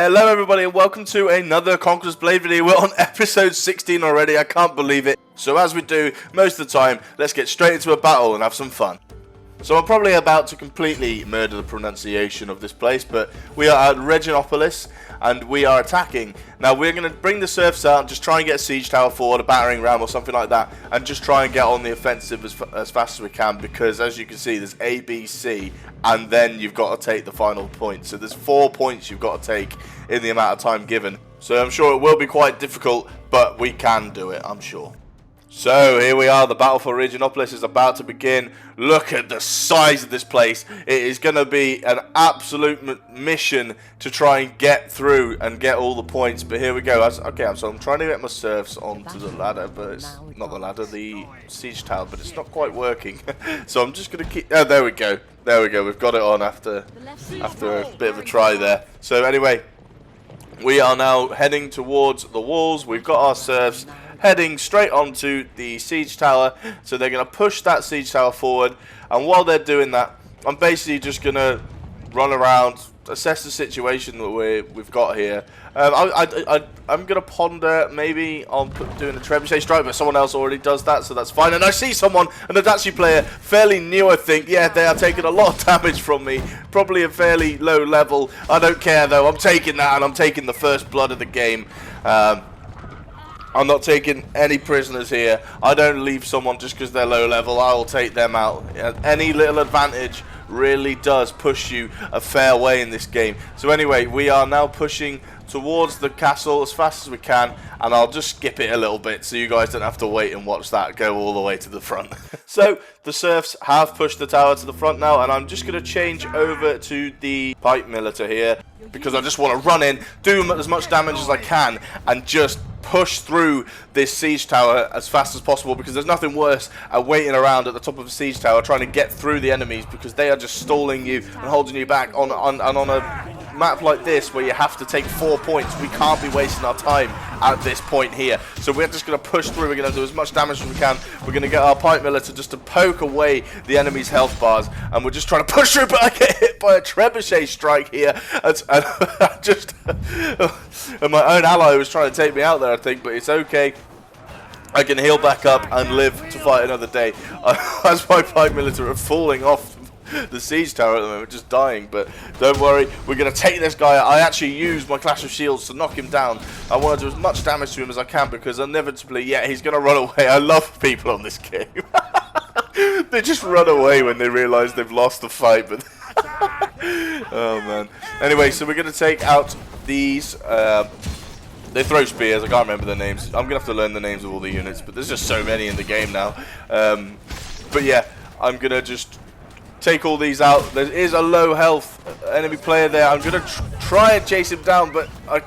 Hello everybody and welcome to another Conqueror's Blade video. We're on episode 16 already, I can't believe it. So as we do most of the time, let's get straight into a battle and have some fun. So I'm probably about to completely murder the pronunciation of this place, but we are at Reginopolis and we are attacking. Now we're going to bring the serfs out and just try and get a siege tower forward, a battering ram or something like that, and just try and get on the offensive as fast as we can, because as you can see there's A, B, C, and then you've got to take the final point. So there's 4 points you've got to take in the amount of time given. So I'm sure it will be quite difficult, but we can do it, I'm sure. So here we are, the battle for Reginopolis is about to begin. Look at the size of this place. It is going to be an absolute mission to try and get through and get all the points. But here we go. Okay, so I'm trying to get my serfs onto the ladder, but it's not the ladder, the siege tower, but it's not quite working. So I'm just going to keep... Oh, there we go. There we go. We've got it on after a bit of a try there. So anyway, we are now heading towards the walls. We've got our serfs heading straight onto the siege tower, so they're going to push that siege tower forward, and while they're doing that, I'm basically just going to run around, assess the situation that we've got here. I'm going to ponder maybe on doing a trebuchet strike, but someone else already does that, so that's fine. And I see someone, an Adachi player, fairly new I think. Yeah, they are taking a lot of damage from me, probably a fairly low level. I don't care though, I'm taking that, and I'm taking the first blood of the game. I'm not taking any prisoners here. I don't leave someone just because they're low level. I will take them out. Any little advantage really does push you a fair way in this game. So anyway, we are now pushing towards the castle as fast as we can, and I'll just skip it a little bit so you guys don't have to wait and watch that go all the way to the front. So the serfs have pushed the tower to the front now, and I'm just going to change over to the pipe militer here, because I just want to run in, do as much damage as I can, and just push through this siege tower as fast as possible, because there's nothing worse at waiting around at the top of a siege tower trying to get through the enemies, because they are just stalling you and holding you back. On a map like this where you have to take 4 points, we can't be wasting our time at this point here. So we're just going to push through. We're going to do as much damage as we can. We're going to get our pipe militer just to poke away the enemy's health bars, and we're just trying to push through, but I get hit by a trebuchet strike here, and and my own ally was trying to take me out there, I think, but it's okay. I can heal back up and live to fight another day. As my pipe militer are falling off the siege tower at the moment, just dying, but don't worry, we're going to take this guy out. I actually used my Clash of Shields to knock him down. I want to do as much damage to him as I can, because inevitably, yeah, he's going to run away. I love people on this game. They just run away when they realise they've lost the fight, but oh man. Anyway, so we're going to take out these they throw spears. I can't remember their names. I'm going to have to learn the names of all the units, but there's just so many in the game now. But yeah, I'm going to just take all these out. There is a low health enemy player there. I'm going to try and chase him down, but I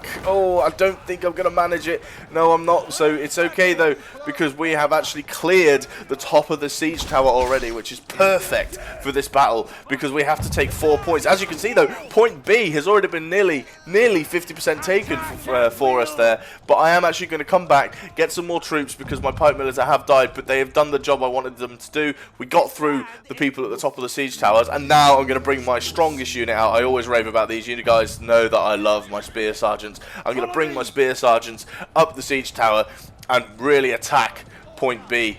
don't think I'm going to manage it. No, I'm not. So it's okay though, because we have actually cleared the top of the siege tower already, which is perfect for this battle, because we have to take 4 points. As you can see though, point B has already been nearly 50% taken for us there. But I am actually going to come back, get some more troops, because my pipe military have died, but they have done the job I wanted them to do. We got through the people at the top of the siege towers, and now I'm going to bring my strongest unit out. I always rave about these. You guys know that I love my spear sergeants. I'm going to bring my spear sergeants up the siege tower and really attack point B.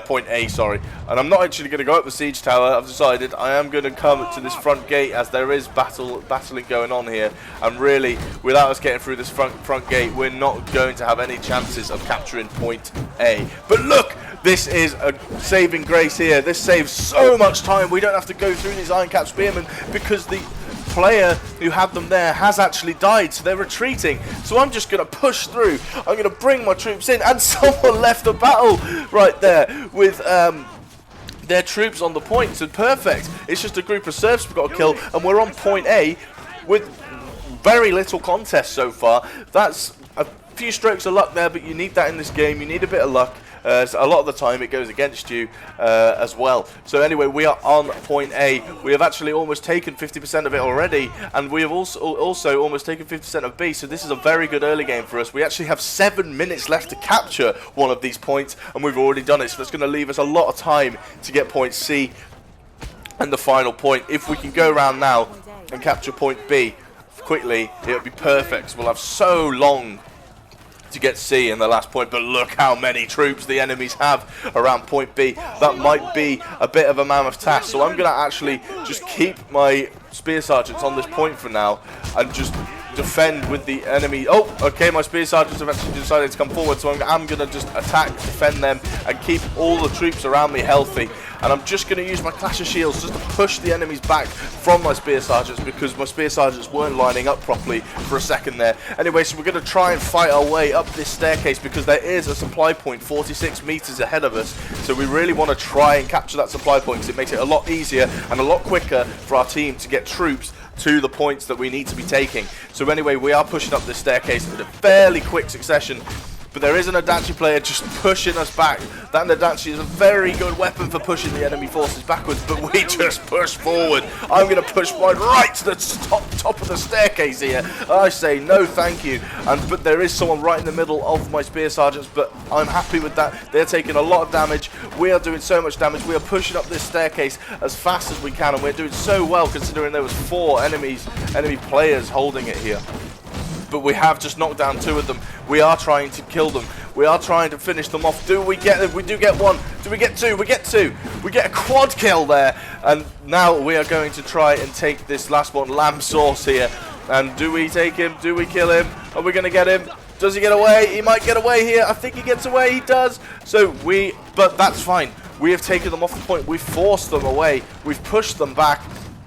Point A, sorry. And I'm not actually going to go up the siege tower. I've decided I am going to come to this front gate, as there is battling going on here, and really, without us getting through this front gate, we're not going to have any chances of capturing point A. But look, this is a saving grace here. This saves so much time. We don't have to go through these iron cap spearmen, because the player who had them there has actually died, so they're retreating. So I'm just going to push through. I'm going to bring my troops in, and someone left the battle right there with their troops on the points, and perfect. It's just a group of serfs we've got to kill, and we're on point A with very little contest so far. That's a few strokes of luck there, but you need that in this game. You need a bit of luck. So a lot of the time it goes against you as well. So anyway, we are on point A. We have actually almost taken 50% of it already, and we have also almost taken 50% of B. So this is a very good early game for us. We actually have 7 minutes left to capture one of these points, and we've already done it. So that's going to leave us a lot of time to get point C and the final point. If we can go around now and capture point B, quickly, it would be perfect. We'll have so long to get C in the last point, but look how many troops the enemies have around point B. That might be a bit of a mammoth task, so I'm going to actually just keep my spear sergeants on this point for now and just defend with the enemy. Oh, okay, my spear sergeants have actually decided to come forward, so I'm going to just attack, defend them, and keep all the troops around me healthy. And I'm just going to use my Clash of Shields just to push the enemies back from my spear sergeants, because my spear sergeants weren't lining up properly for a second there. Anyway, so we're going to try and fight our way up this staircase, because there is a supply point 46 meters ahead of us. So we really want to try and capture that supply point, because it makes it a lot easier and a lot quicker for our team to get troops to the points that we need to be taking. So anyway, we are pushing up this staircase in a fairly quick succession. But there is an Adachi player just pushing us back. That Adachi is a very good weapon for pushing the enemy forces backwards, but we just push forward. I'm going to push mine right to the top of the staircase here. I say no thank you. But there is someone right in the middle of my spear sergeants, but I'm happy with that. They're taking a lot of damage. We are doing so much damage. We are pushing up this staircase as fast as we can, and we're doing so well considering there was 4 enemy players holding it here. But we have just knocked down 2 of them. We are trying to kill them. We are trying to finish them off. Do we get them? We do get 1. Do we get 2? We get 2. We get a quad kill there. And now we are going to try and take this last one, Lamb Sauce here. And do we take him? Do we kill him? Are we going to get him? Does he get away? He might get away here. I think he gets away. He does. But that's fine. We have taken them off the point. We've forced them away. We've pushed them back.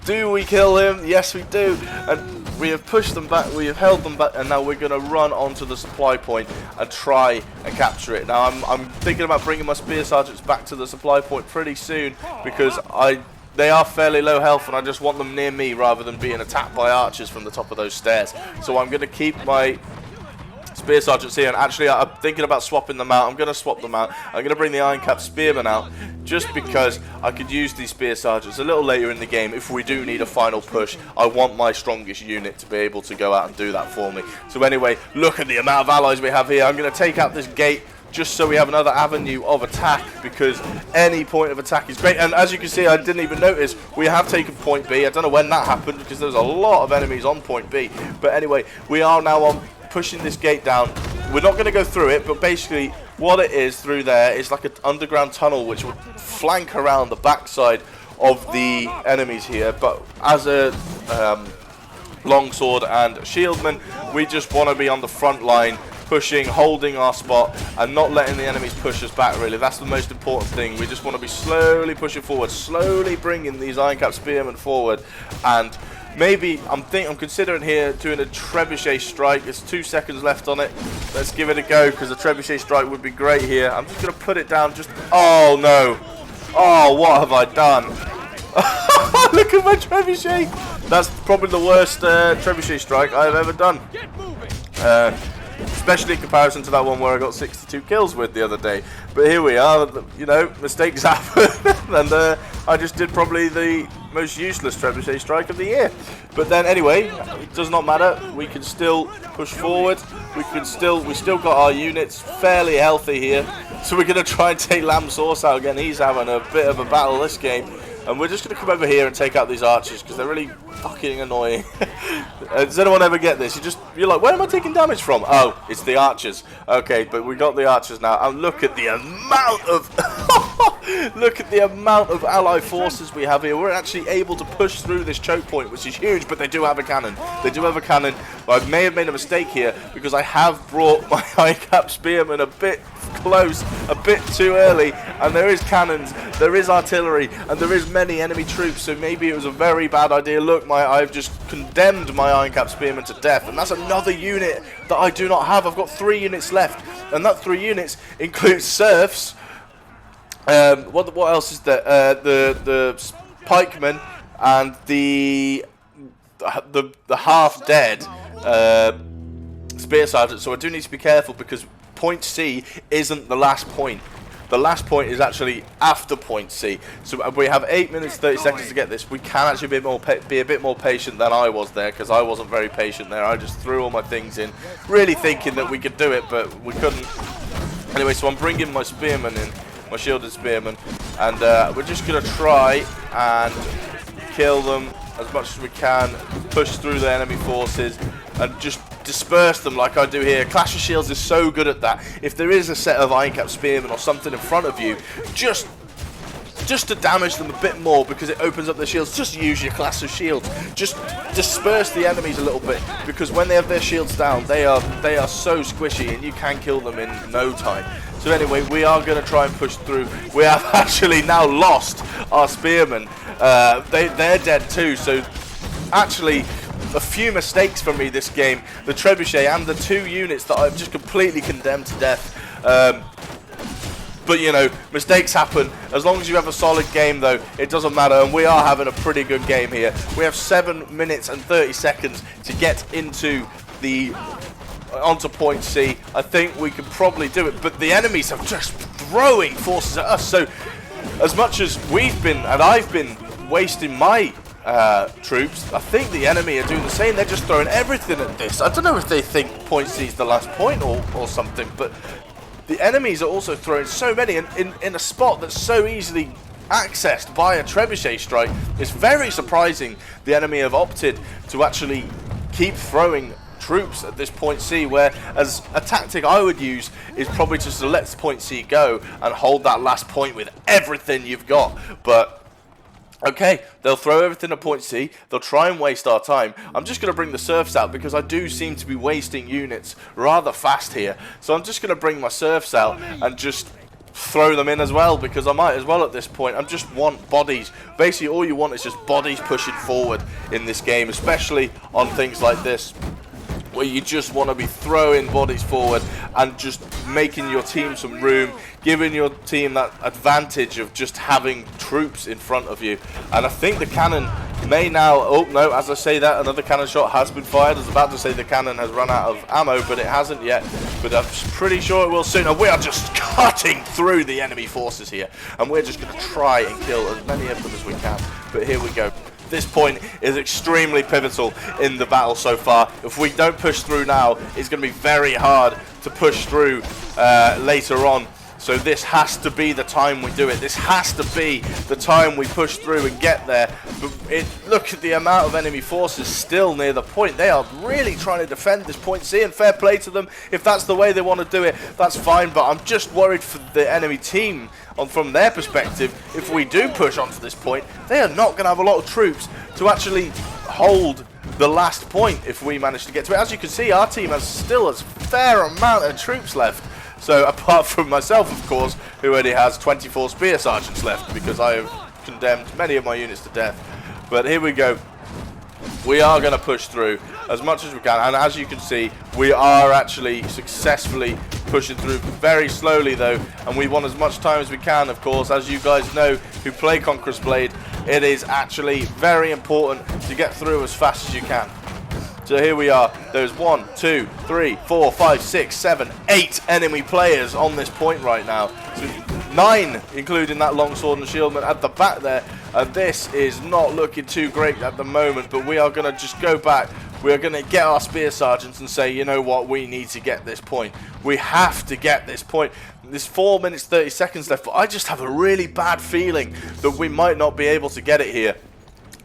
Do we kill him? Yes, we do. And we have pushed them back, we have held them back, and now we're going to run onto the supply point and try and capture it. Now, I'm thinking about bringing my spear sergeants back to the supply point pretty soon, because they are fairly low health, and I just want them near me rather than being attacked by archers from the top of those stairs. So I'm going to keep my spear sergeants here, and actually I'm thinking about swapping them out. I'm going to swap them out. I'm going to bring the iron cap spearmen out, just because I could use these spear sergeants a little later in the game if we do need a final push. I want my strongest unit to be able to go out and do that for me. So anyway, look at the amount of allies we have here. I'm going to take out this gate just so we have another avenue of attack, because any point of attack is great. And as you can see, I didn't even notice, we have taken point B. I don't know when that happened, because there's a lot of enemies on point B. But anyway, we are now on pushing this gate down. We're not going to go through it, but basically what it is through there is like an underground tunnel which will flank around the backside of the enemies here. But as a longsword and shieldman, we just want to be on the front line, pushing, holding our spot, and not letting the enemies push us back, really. That's the most important thing. We just want to be slowly pushing forward, slowly bringing these iron cap spearmen forward. And maybe I'm considering here doing a trebuchet strike. There's 2 seconds left on it. Let's give it a go, because a trebuchet strike would be great here. I'm just going to put it down. Oh no! Oh, what have I done? Look at my trebuchet. That's probably the worst trebuchet strike I've ever done. Especially in comparison to that one where I got 62 kills with the other day. But here we are, you know, mistakes happen. And I just did probably the most useless trebuchet strike of the year. But then anyway, it does not matter. We can still push forward. We still got our units fairly healthy here. So we're going to try and take Lamb Sauce out again. He's having a bit of a battle this game. And we're just going to come over here and take out these archers, because they're really fucking annoying. Does anyone ever get this? You're like, where am I taking damage from? Oh, it's the archers. Okay, but we got the archers now. And look at the amount of look at the amount of allied forces we have here. We're actually able to push through this choke point, which is huge. But they do have a cannon. They do have a cannon. But I may have made a mistake here, because I have brought my high cap spearmen a bit close, a bit too early. And there is cannons, there is artillery, and there is many enemy troops. So maybe it was a very bad idea. Look, I've just condemned my iron cap spearmen to death, and that's another unit that I do not have. I've got 3 units left, and that 3 units includes serfs. What else is there? The pikemen and the half dead spear sergeant. So I do need to be careful, because point C isn't the last point. The last point is actually after point C. So we have 8 minutes 30 seconds to get this. We can actually be a bit more patient than I was there, because I wasn't very patient there. I just threw all my things in, really thinking that we could do it, but we couldn't. Anyway, so I'm bringing my spearmen in, my shielded spearmen, and we're just going to try and kill them as much as we can, push through the enemy forces and just disperse them like I do here. Clash of Shields is so good at that. If there is a set of Iron Cap Spearmen or something in front of you, just to damage them a bit more because it opens up their shields, just use your Clash of Shields. Just disperse the enemies a little bit, because when they have their shields down, they are so squishy and you can kill them in no time. So anyway, we are going to try and push through. We have actually now lost our Spearmen. They're dead too, so actually a few mistakes from me this game. The Trebuchet and the 2 units that I've just completely condemned to death. But, you know, mistakes happen. As long as you have a solid game, though, it doesn't matter. And we are having a pretty good game here. We have 7 minutes and 30 seconds to get onto point C. I think we can probably do it. But the enemies are just throwing forces at us. So, as much as I've been wasting my troops, I think the enemy are doing the same. They're just throwing everything at this. I don't know if they think point C is the last point or something, but the enemies are also throwing so many in a spot that's so easily accessed by a trebuchet strike. It's very surprising the enemy have opted to actually keep throwing troops at this point C, where as a tactic I would use is probably just to let point C go and hold that last point with everything you've got. But okay, they'll throw everything at point C. They'll try and waste our time. I'm just going to bring the serfs out because I do seem to be wasting units rather fast here. So I'm just going to bring my serfs out and just throw them in as well, because I might as well at this point. I just want bodies. Basically, all you want is just bodies pushing forward in this game, especially on things like this, where you just want to be throwing bodies forward and just making your team some room, giving your team that advantage of just having troops in front of you. And I think the cannon may now... Oh, no, as I say that, another cannon shot has been fired. I was about to say the cannon has run out of ammo, but it hasn't yet. But I'm pretty sure it will soon. And we are just cutting through the enemy forces here. And we're just going to try and kill as many of them as we can. But here we go. This point is extremely pivotal in the battle so far. If we don't push through now, it's going to be very hard to push through later on. So this has to be the time we do it. This has to be the time we push through and get there. But look at the amount of enemy forces still near the point. They are really trying to defend this point C, and fair play to them. If that's the way they want to do it, that's fine. But I'm just worried for the enemy team from their perspective. If we do push onto this point, they are not going to have a lot of troops to actually hold the last point if we manage to get to it. As you can see, our team has still a fair amount of troops left. So apart from myself, of course, who only has 24 spear sergeants left because I have condemned many of my units to death. But here we go. We are going to push through as much as we can. And as you can see, we are actually successfully pushing through very slowly, though. And we want as much time as we can, of course. As you guys know who play Conqueror's Blade, it is actually very important to get through as fast as you can. So here we are. There's 1, 2, 3, 4, 5, 6, 7, 8 enemy players on this point right now. So 9, including that longsword and shieldman at the back there. And this is not looking too great at the moment, but we are going to just go back. We are going to get our spear sergeants and say, you know what, we need to get this point. We have to get this point. There's 4 minutes 30 seconds left, but I just have a really bad feeling that we might not be able to get it here.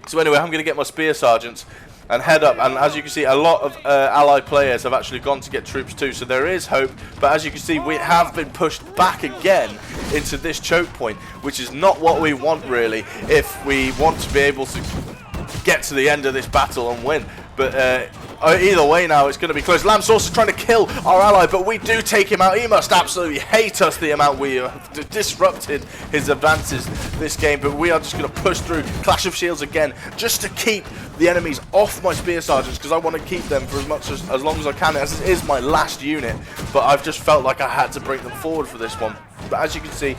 So anyway, I'm going to get my spear sergeants and head up, and as you can see, a lot of allied players have actually gone to get troops too, so there is hope. But as you can see, we have been pushed back again into this choke point, which is not what we want really if we want to be able to get to the end of this battle and win. But either way now, it's going to be close. Lambsauce is trying to kill our ally, but we do take him out. He must absolutely hate us, the amount we have disrupted his advances this game. But we are just going to push through. Clash of Shields again, just to keep the enemies off my spear sergeants, because I want to keep them for as long as I can, as it is my last unit. But I've just felt like I had to bring them forward for this one. But as you can see,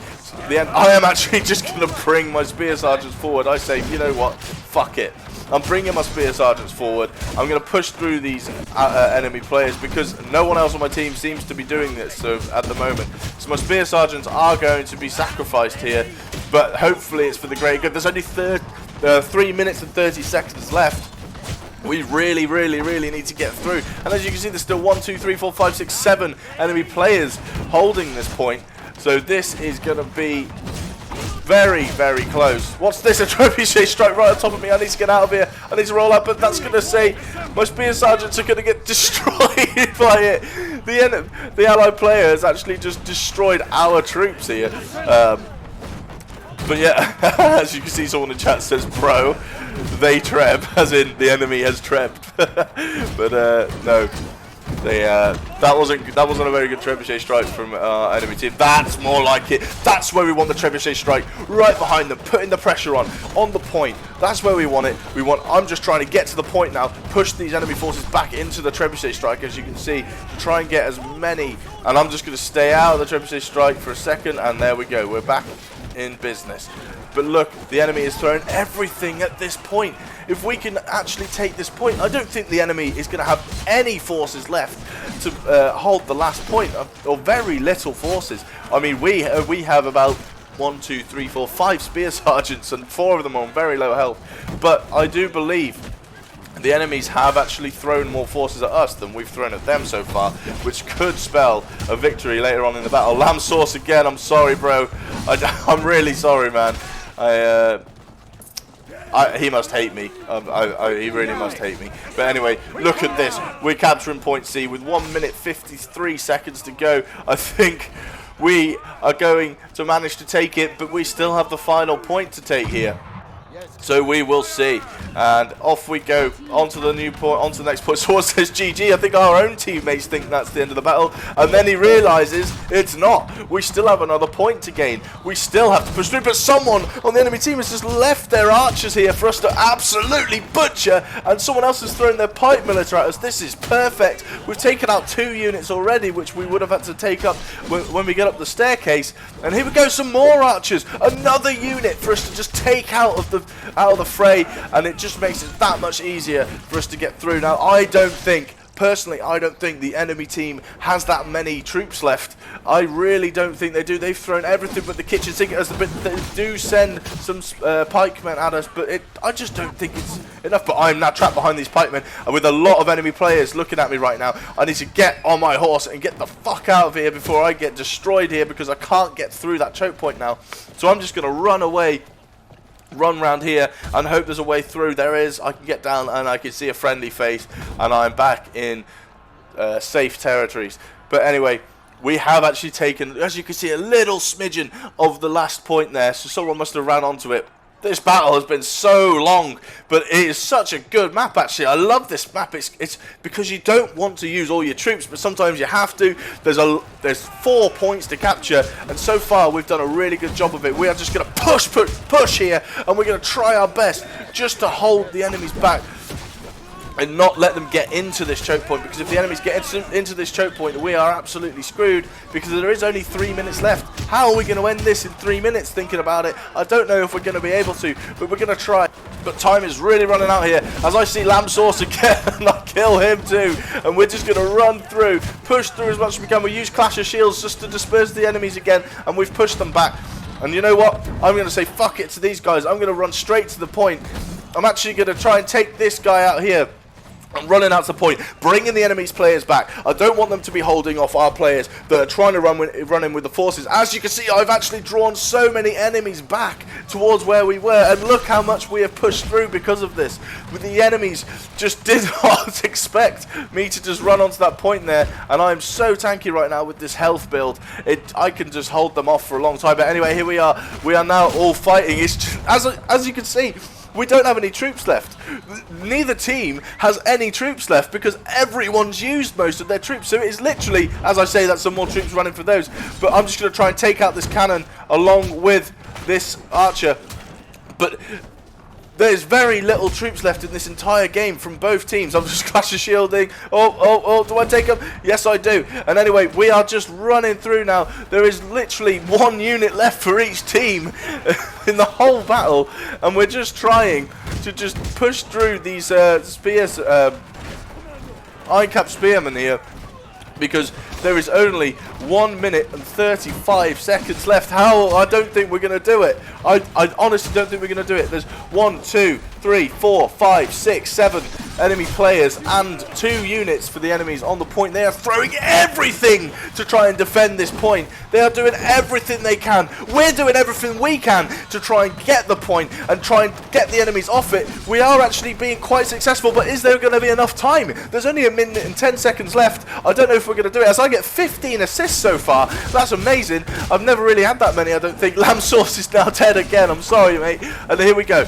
I am actually just going to bring my spear sergeants forward. I say, you know what, fuck it. I'm bringing my spear sergeants forward. I'm going to push through these enemy players because no one else on my team seems to be doing this so at the moment. So my spear sergeants are going to be sacrificed here, but hopefully it's for the greater good. There's only 3 minutes and 30 seconds left. We really need to get through. And as you can see, there's still 1, 2, 3, 4, 5, 6, 7 enemy players holding this point. So this is going to be very close. What's this? A trebuchet strike right on top of me. I need to get out of here. I need to roll out, but that's going to say my spear sergeants are going to get destroyed by it. The allied player has actually just destroyed our troops here. But yeah, as you can see, someone in chat says pro. They treb, as in the enemy has trebbed. But no, that wasn't a very good trebuchet strike from our enemy team. That's more like it. That's where we want the trebuchet strike, right behind them, putting the pressure on the point. That's where we want it. I'm just trying to get to the point now, push these enemy forces back into the trebuchet strike, as you can see, to try and get as many. And I'm just going to stay out of the trebuchet strike for a second, and there we go. We're back in business. But look, the enemy is throwing everything at this point. If we can actually take this point, I don't think the enemy is going to have any forces left to hold the last point, or very little forces. I mean, we have about 1, 2, 3, 4, 5 spear sergeants, and 4 of them are on very low health. But I do believe the enemies have actually thrown more forces at us than we've thrown at them so far, which could spell a victory later on in the battle. Lamb sauce again, I'm sorry, bro. I'm really sorry, man. He must hate me. He really must hate me. But anyway, look at this. We're capturing point C with 1 minute 53 seconds to go. I think we are going to manage to take it, but we still have the final point to take here. So we will see, and off we go onto the new point, onto the next point. Someone says GG. I think our own teammates think that's the end of the battle, and then he realizes it's not. We still have another point to gain. We still have to push through, but someone on the enemy team has just left their archers here for us to absolutely butcher, and someone else has thrown their pipe militer at us. This is perfect. We've taken out 2 units already, which we would have had to take up when we get up the staircase, and here we go, some more archers, another unit for us to just take out of the fray, and it just makes it that much easier for us to get through. Now, personally, I don't think the enemy team has that many troops left. I really don't think they do. They've thrown everything but the kitchen sink at us. They do send some pikemen at us, but I just don't think it's enough. But I'm now trapped behind these pikemen, and with a lot of enemy players looking at me right now, I need to get on my horse and get the fuck out of here before I get destroyed here, because I can't get through that choke point now. So I'm just going to run away, run round here, and hope there's a way through. There is. I can get down and I can see a friendly face, and I'm back in safe territories. But anyway, we have actually taken, as you can see, a little smidgen of the last point there, so someone must have ran onto it. This battle has been so long, but it is such a good map, actually. I love this map. It's because you don't want to use all your troops, but sometimes you have to. There's 4 points to capture, and so far we've done a really good job of it. We are just going to push here, and we're going to try our best just to hold the enemies back and not let them get into this choke point, because if the enemies get into this choke point, we are absolutely screwed, because there is only 3 minutes left. How are we going to end this in 3 minutes? Thinking about it, I don't know if we're going to be able to, but we're going to try. But time is really running out here, as I see Lamb Sauce again, and I kill him too, and we're just going to run through, push through as much as we can. We use Clash of Shields just to disperse the enemies again, and we've pushed them back. And you know what? I'm going to say fuck it to these guys. I'm going to run straight to the point. I'm actually going to try and take this guy out here. I'm running out to the point, bringing the enemy's players back. I don't want them to be holding off our players that are trying to run in with the forces. As you can see, I've actually drawn so many enemies back towards where we were, and look how much we have pushed through because of this. But the enemies just did not expect me to just run onto that point there, and I'm so tanky right now with this health build. I can just hold them off for a long time. But anyway, here we are. We are now all fighting. It's just, as you can see, we don't have any troops left. Neither team has any troops left, because everyone's used most of their troops. So it is literally, as I say, that's some more troops running for those. But I'm just going to try and take out this cannon along with this archer. But there's very little troops left in this entire game from both teams. I'm just Clash of Shielding. Oh, do I take them? Yes, I do. And anyway, we are just running through now. There is literally 1 unit left for each team in the whole battle. And we're just trying to just push through these spears, Iron Cap Spearmen here, because there is only 1 minute and 35 seconds left. I don't think we're going to do it. I honestly don't think we're going to do it. There's 1, 2, 3, 4, 5, 6, 7 enemy players and 2 units for the enemies on the point. They are throwing everything to try and defend this point. They are doing everything they can. We're doing everything we can to try and get the point and try and get the enemies off it. We are actually being quite successful, but is there going to be enough time? There's only a minute and 10 seconds left. I don't know if we're going to do it, as I get 15 assists so far. That's amazing. I've never really had that many, I don't think. Lamb Sauce is now dead again. I'm sorry, mate. And here we go.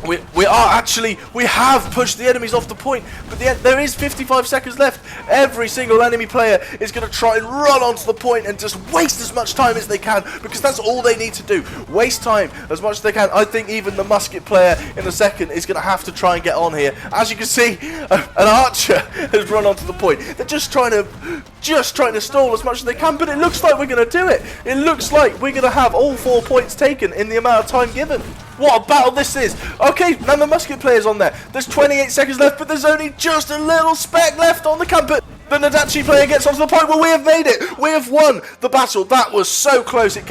We have pushed the enemies off the point, but there is 55 seconds left. Every single enemy player is going to try and run onto the point and just waste as much time as they can, because that's all they need to do. Waste time as much as they can. I think even the musket player in the second is going to have to try and get on here. As you can see, an archer has run onto the point. They're just trying to stall as much as they can, but it looks like we're going to do it. It looks like we're going to have all 4 points taken in the amount of time given. What a battle this is. Okay, now the musket player's on there. There's 28 seconds left, but there's only just a little speck left on the camper. The Nadachi player gets onto the point where we have made it. We have won the battle. That was so close. I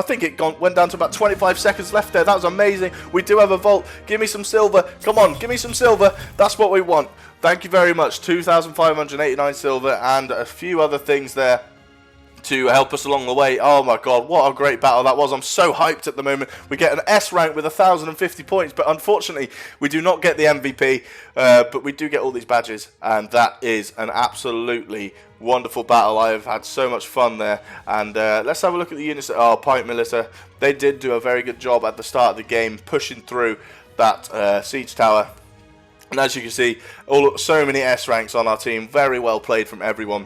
think it went down to about 25 seconds left there. That was amazing. We do have a vault. Give me some silver. Come on, give me some silver. That's what we want. Thank you very much. 2,589 silver and a few other things there to help us along the way. Oh my god, what a great battle that was. I'm so hyped at the moment. We get an S rank with 1,050 points, but unfortunately we do not get the MVP, but we do get all these badges, and that is an absolutely wonderful battle. I have had so much fun there. And let's have a look at the units. Oh, Pipe Militia, they did do a very good job at the start of the game pushing through that siege tower, and as you can see, so many S ranks on our team. Very well played from everyone.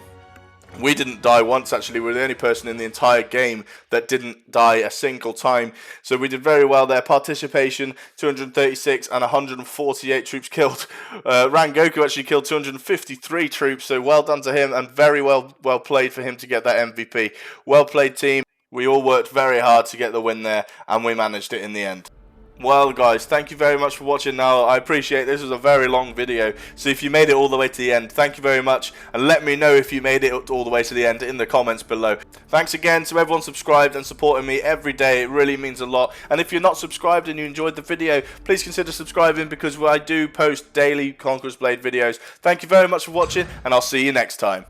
We didn't die once, actually. We were the only person in the entire game that didn't die a single time. So we did very well there. Participation, 236 and 148 troops killed. Rangoku actually killed 253 troops, so well done to him, and very well played for him to get that MVP. Well played, team. We all worked very hard to get the win there, and we managed it in the end. Well guys, thank you very much for watching. Now, I appreciate this was a very long video, so if you made it all the way to the end, thank you very much, and let me know if you made it all the way to the end in the comments below. Thanks again to everyone subscribed and supporting me every day. It really means a lot. And if you're not subscribed and you enjoyed the video, please consider subscribing, because I do post daily Conqueror's Blade videos. Thank you very much for watching, and I'll see you next time.